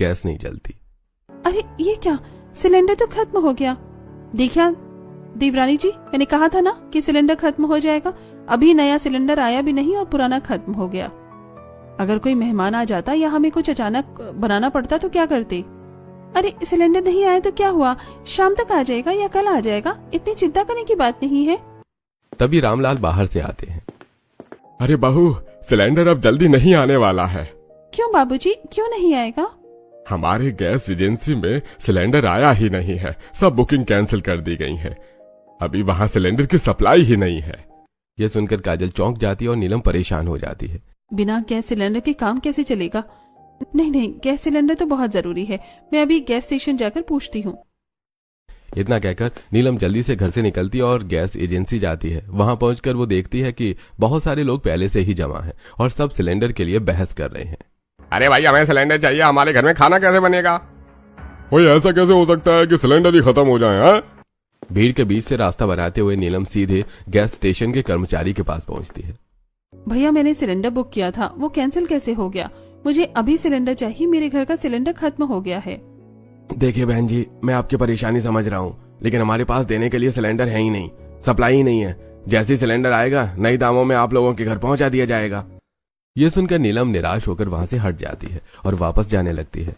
Gas नहीं जलती। अरे ये क्या, सिलेंडर तो खत्म हो गया। देखा देवरानी जी, मैंने कहा था ना कि सिलेंडर खत्म हो जाएगा। अभी नया सिलेंडर आया भी नहीं और पुराना खत्म हो गया। अगर कोई मेहमान आ जाता या हमें कुछ अचानक बनाना पड़ता तो क्या करते? अरे सिलेंडर नहीं आया तो क्या हुआ, शाम तक आ जाएगा या कल आ जाएगा, इतनी चिंता करने की बात नहीं है। तभी रामलाल बाहर से आते हैं। अरे बहू, सिलेंडर अब जल्दी नहीं आने वाला है। क्यों बाबूजी, क्यों नहीं आएगा? हमारे गैस एजेंसी में सिलेंडर आया ही नहीं है, सब बुकिंग कैंसिल कर दी गई है। अभी वहाँ सिलेंडर की सप्लाई ही नहीं है। यह सुनकर काजल चौंक जाती है और नीलम परेशान हो जाती है। बिना गैस सिलेंडर के काम कैसे चलेगा? नहीं, गैस सिलेंडर तो बहुत जरूरी है। मैं अभी गैस स्टेशन जाकर पूछती हूँ। इतना कहकर नीलम जल्दी से घर से निकलती है और गैस एजेंसी जाती है। वहां पहुंचकर वो देखती है कि बहुत सारे लोग पहले से ही जमा हैं और सब सिलेंडर के लिए बहस कर रहे हैं। अरे भाई, हमें सिलेंडर चाहिए, हमारे घर में खाना कैसे बनेगा? भाई ऐसा कैसे हो सकता है कि सिलेंडर ही खत्म हो जाए? भीड़ के बीच से रास्ता बनाते हुए नीलम सीधे गैस स्टेशन के कर्मचारी के पास पहुंचती है। भैया, मैंने सिलेंडर बुक किया था, वो कैंसिल कैसे हो गया? मुझे अभी सिलेंडर चाहिए, मेरे घर का सिलेंडर खत्म हो गया है। देखिए बहन जी, मैं आपकी परेशानी समझ रहा हूँ, लेकिन हमारे पास देने के लिए सिलेंडर है ही नहीं, सप्लाई ही नहीं है। जैसे ही सिलेंडर आएगा नई दामों में आप लोगों के घर पहुंचा दिया जाएगा। ये सुनकर नीलम निराश होकर वहां से हट जाती है और वापस जाने लगती है।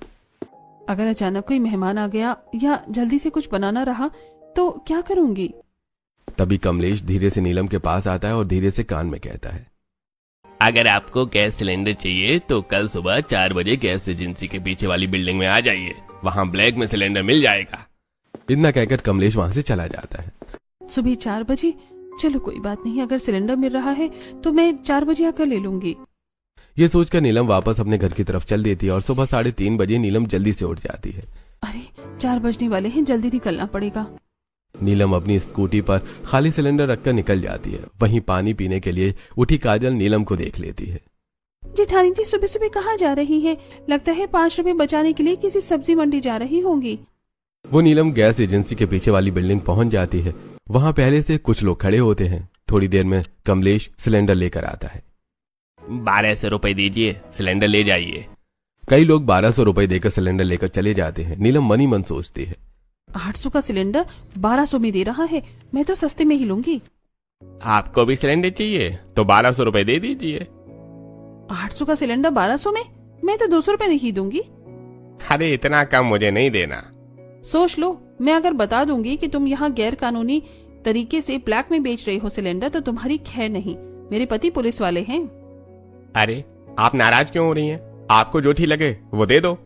अगर अचानक कोई मेहमान आ गया या जल्दी से कुछ बनाना रहा तो क्या करूंगी? तभी कमलेश धीरे से नीलम के पास आता है और धीरे से कान में कहता है, अगर आपको गैस सिलेंडर चाहिए तो कल सुबह 4 बजे गैस एजेंसी के पीछे वाली बिल्डिंग में आ जाइए, वहाँ ब्लैक में सिलेंडर मिल जाएगा। इतना कहकर कमलेश वहां से चला जाता है। सुबह 4 बजे? चलो कोई बात नहीं, अगर सिलेंडर मिल रहा है तो मैं 4 बजे आकर ले लूंगी। ये सोचकर नीलम वापस अपने घर की तरफ चल देती है और सुबह 3:30 बजे नीलम जल्दी से उठ जाती है। अरे 4 बजने वाले हैं, जल्दी निकलना पड़ेगा। नीलम अपनी स्कूटी पर खाली सिलेंडर रखकर निकल जाती है। वहीं पानी पीने के लिए उठी काजल नीलम को देख लेती है। जेठानी जी, सुबह सुबह कहाँ जा रही है? लगता है 5 रुपए बचाने के लिए किसी सब्जी मंडी जा रही होंगी। वो नीलम गैस एजेंसी के पीछे वाली बिल्डिंग पहुंच जाती है। वहां पहले से कुछ लोग खड़े होते हैं। थोड़ी देर में कमलेश सिलेंडर लेकर आता है। 1200 रुपए दीजिए, सिलेंडर ले जाइए। कई लोग 1200 रुपए देकर सिलेंडर लेकर चले जाते हैं। नीलम मनी मन सोचती है, 800 का सिलेंडर 1200 में दे रहा है, मैं तो सस्ते में ही लूंगी। आपको भी सिलेंडर चाहिए तो 1200 रुपए दे दीजिए। 800 का सिलेंडर 1200 में? मैं तो 200 रुपए नहीं दूंगी। अरे इतना कम मुझे नहीं देना। सोच लो, मैं अगर बता दूंगी कि तुम यहाँ गैर कानूनी तरीके से ब्लैक में बेच रहे हो सिलेंडर तो तुम्हारी खैर नहीं। मेरे पति पुलिस वाले हैं। अरे आप नाराज क्यों हो रही हैं? आपको जो ठीक लगे वो दे दो।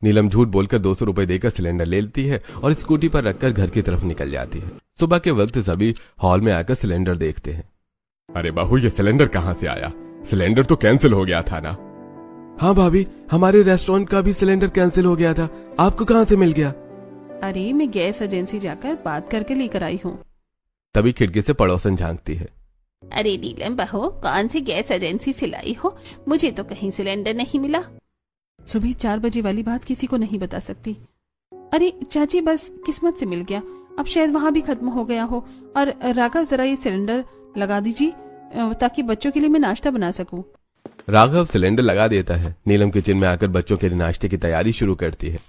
नीलम झूठ बोलकर 200 रुपए देकर सिलेंडर ले लेती है और स्कूटी पर रखकर घर की तरफ निकल जाती है। सुबह के वक्त सभी हॉल में आकर सिलेंडर देखते हैं। अरे बहू, ये सिलेंडर कहाँ से आया? सिलेंडर तो कैंसिल हो गया था ना? हाँ भाभी, हमारे रेस्टोरेंट का भी सिलेंडर कैंसिल हो गया था, आपको कहाँ से मिल गया? अरे मैं गैस एजेंसी जाकर बात करके लेकर आई हूँ। तभी खिड़की से पड़ोसन झांकती है। अरे नीलम बहू, कौन सी गैस एजेंसी से लाई हो? मुझे तो कहीं सिलेंडर नहीं मिला। सुबह 4 बजे वाली बात किसी को नहीं बता सकती। अरे चाची, बस किस्मत से मिल गया, अब शायद वहाँ भी खत्म हो गया हो। और राघव, जरा ये सिलेंडर लगा दीजिए ताकि बच्चों के लिए मैं नाश्ता बना सकूं। राघव सिलेंडर लगा देता है। नीलम किचन में आकर बच्चों के लिए नाश्ते की तैयारी शुरू करती है।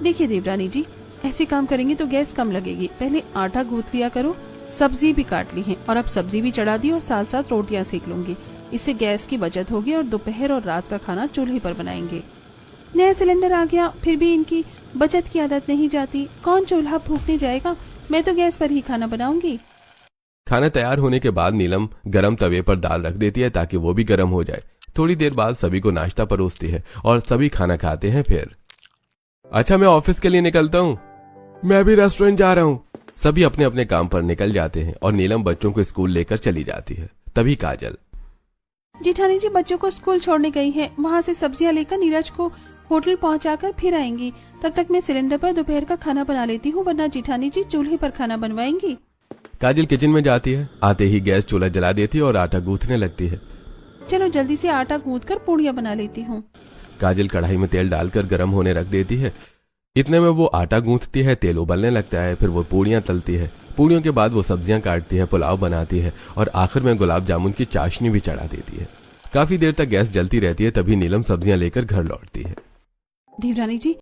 देखिए देवरानी जी, ऐसे काम करेंगे तो गैस कम लगेगी। पहले आटा गूंथ लिया करो, सब्जी भी काट ली है और अब सब्जी भी चढ़ा दी और साथ साथ रोटियां सेक लूंगी। इससे गैस की बचत होगी और दोपहर और रात का खाना चूल्हे पर बनाएंगे। नया सिलेंडर आ गया, फिर भी इनकी बचत की आदत नहीं जाती। कौन चूल्हा फूंकने जाएगा? मैं तो गैस पर ही खाना बनाऊंगी। खाना तैयार होने के बाद नीलम गरम तवे पर दाल रख देती है ताकि वो भी गर्म हो जाए। थोड़ी देर बाद सभी को नाश्ता परोसती है और सभी खाना खाते हैं। फिर अच्छा, मैं ऑफिस के लिए निकलता हूँ। मैं भी रेस्टोरेंट जा रहा हूँ। सभी अपने अपने काम पर निकल जाते हैं और नीलम बच्चों को स्कूल लेकर चली जाती है। तभी काजल, जेठानी जी बच्चों को स्कूल छोड़ने गई है, वहाँ से सब्जियाँ लेकर नीरज को होटल पहुँचाकर फिर आएंगी। तब तक मैं सिलेंडर पर दोपहर का खाना बना लेती हूँ, वरना जेठानी जी चूल्हे पर खाना बनवाएंगी। काजल किचन में जाती है। आते ही गैस चूल्हा जला देती है और आटा गूंथने लगती है। चलो जल्दी से आटा गूंथ कर पूड़ियाँ बना लेती हूँ। काजल कढ़ाई में तेल डालकर गर्म होने रख देती है। इतने में वो आटा गूंथती है, तेल उबलने लगता है। फिर वो पूड़ियाँ तलती है। पूड़ियों के बाद वो सब्जियां काटती है, पुलाव बनाती है और आखिर में गुलाब जामुन की चाशनी भी चढ़ा देती है। काफी देर तक गैस जलती रहती है। तभी नीलम सब्जियां लेकर घर लौटती है। देवरानी जी,